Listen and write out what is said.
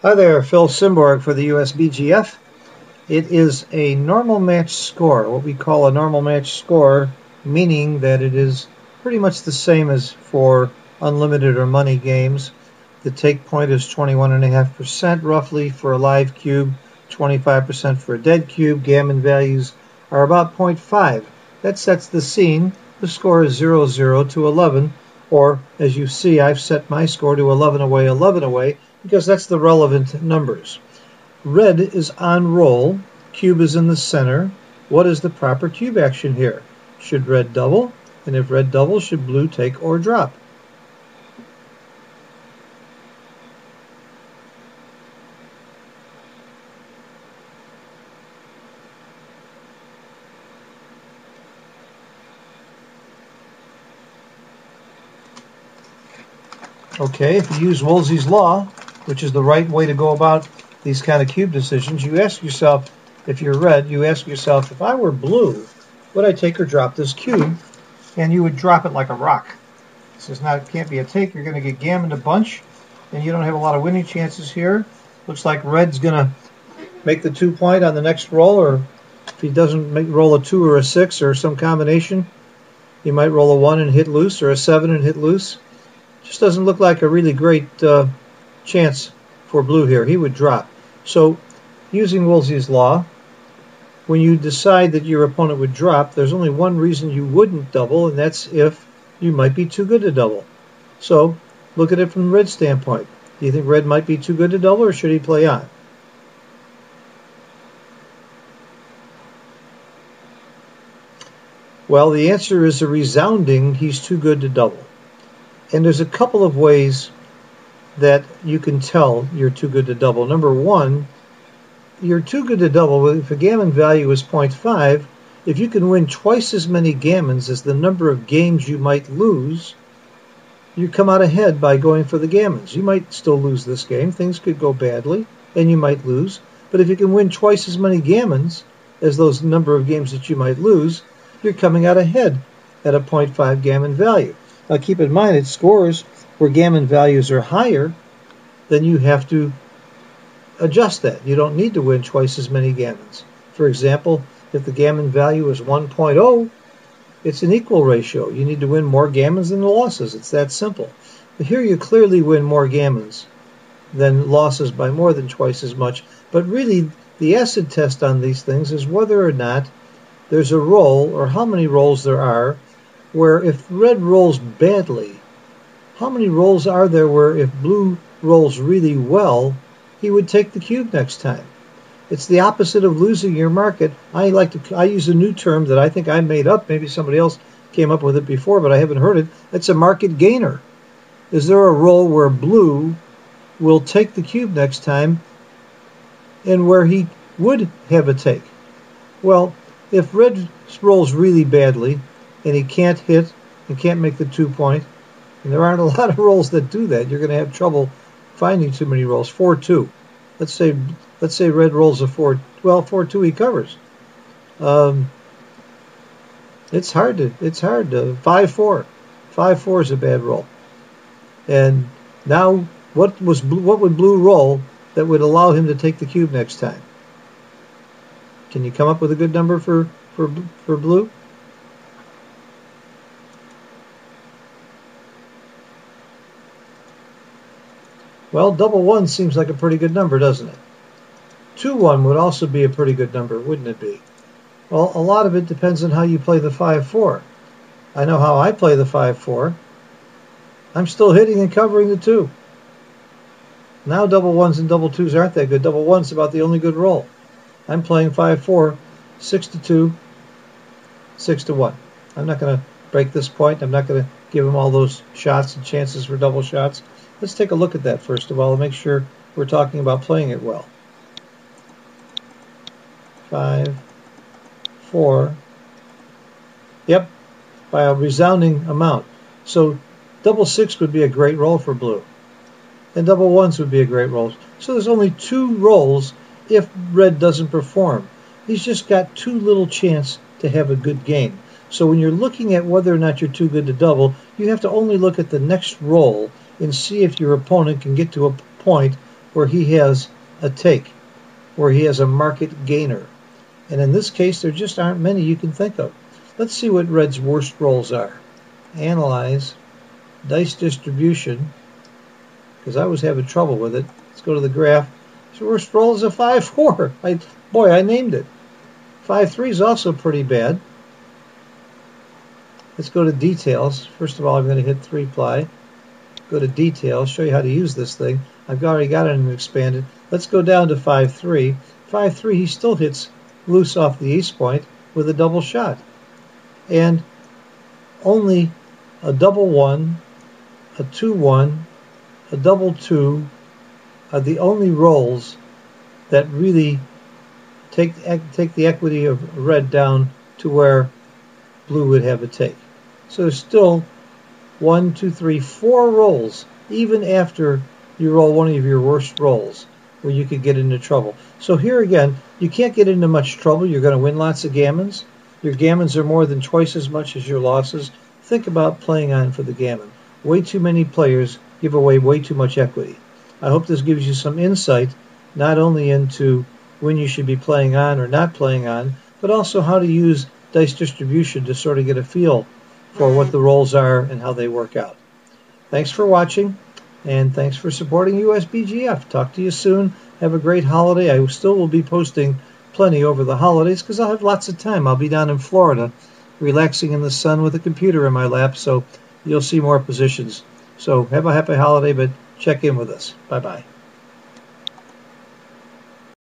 Hi there, Phil Simborg for the USBGF. It is a normal match score, what we call a normal match score, meaning that it is pretty much the same as for unlimited or money games. The take point is 21.5% roughly for a live cube, 25% for a dead cube. Gammon values are about 0.5. That sets the scene. The score is 0-0 to 11, or as you see, I've set my score to 11 away, because that's the relevant numbers. Red is on roll, cube is in the center. What is the proper cube action here? Should red double? And if red doubles, should blue take or drop? Okay, if you use Woolsey's law, which is the right way to go about these kind of cube decisions, you ask yourself, if you're red, you ask yourself, if I were blue, would I take or drop this cube? And you would drop it like a rock. This is not, it can't be a take. You're going to get gammoned a bunch, and you don't have a lot of winning chances here. Looks like red's going to make the 2 point on the next roll, or if he doesn't roll a 2 or a 6 or some combination, he might roll a 1 and hit loose, or a 7 and hit loose. Just doesn't look like a really great chance for blue here. He would drop. So using Woolsey's law, when you decide that your opponent would drop, there's only one reason you wouldn't double, and that's if you might be too good to double. So look at it from the red standpoint. Do you think red might be too good to double, or should he play on? Well, the answer is a resounding he's too good to double. And there's a couple of ways that you can tell you're too good to double. Number one, you're too good to double. If a gammon value is 0.5, if you can win twice as many gammons as the number of games you might lose, you come out ahead by going for the gammons. You might still lose this game. Things could go badly, and you might lose. But if you can win twice as many gammons as those number of games that you might lose, you're coming out ahead at a 0.5 gammon value. Now keep in mind, at scores where gammon values are higher, then you have to adjust that. You don't need to win twice as many gammons. For example, if the gammon value is 1.0, it's an equal ratio. You need to win more gammons than the losses. It's that simple. But here you clearly win more gammons than losses by more than twice as much. But really, the acid test on these things is whether or not there's a roll, or how many rolls there are, where if red rolls badly, how many rolls are there where if blue rolls really well, he would take the cube next time? It's the opposite of losing your market. I use a new term that I think I made up. Maybe somebody else came up with it before, but I haven't heard it. It's a market gainer. Is there a roll where blue will take the cube next time and where he would have a take? Well, if red rolls really badly and he can't hit and can't make the 2 point, and there aren't a lot of rolls that do that, you're going to have trouble finding too many rolls. 4-2. Let's say red rolls a 4. Well, 4-2 he covers. It's hard to 5-4. 5-4 is a bad roll. And now what would blue roll that would allow him to take the cube next time? Can you come up with a good number for blue? Well, double 1 seems like a pretty good number, doesn't it? 2-1 would also be a pretty good number, wouldn't it be? Well, a lot of it depends on how you play the 5-4. I know how I play the 5-4. I'm still hitting and covering the 2. Now double 1s and double 2s aren't that good. Double 1's about the only good roll. I'm playing 5-4, 6-2, 6-1. I'm not going to break this point. I'm not going to give him all those shots and chances for double shots. Let's take a look at that first of all and make sure we're talking about playing it well. 5, 4. Yep, by a resounding amount. So double 6 would be a great roll for blue. And double 1s would be a great roll. So there's only 2 rolls if red doesn't perform. He's just got too little chance to have a good game. So when you're looking at whether or not you're too good to double, you have to only look at the next roll and see if your opponent can get to a point where he has a take, where he has a market gainer. And in this case, there just aren't many you can think of. Let's see what red's worst rolls are. Analyze, dice distribution, because I was having trouble with it. Let's go to the graph. His worst roll is a 5-4. Boy, I named it. 5-3 is also pretty bad. Let's go to details. First of all, I'm going to hit 3-ply. Go to details, show you how to use this thing. I've already got it expanded. Let's go down to 5-3. 5-3, he still hits loose off the ace point with a double shot. And only a double 1, a 2-1, a double 2 are the only rolls that really take the equity of red down to where blue would have a take. So there's still 1, 2, 3, 4 rolls, even after you roll one of your worst rolls, where you could get into trouble. So here again, you can't get into much trouble. You're going to win lots of gammons. Your gammons are more than twice as much as your losses. Think about playing on for the gammon. Way too many players give away way too much equity. I hope this gives you some insight, not only into when you should be playing on or not playing on, but also how to use dice distribution to sort of get a feel for what the rolls are and how they work out. Thanks for watching, and thanks for supporting USBGF. Talk to you soon. Have a great holiday. I still will be posting plenty over the holidays because I'll have lots of time. I'll be down in Florida relaxing in the sun with a computer in my lap, so you'll see more positions. So have a happy holiday, but check in with us. Bye-bye.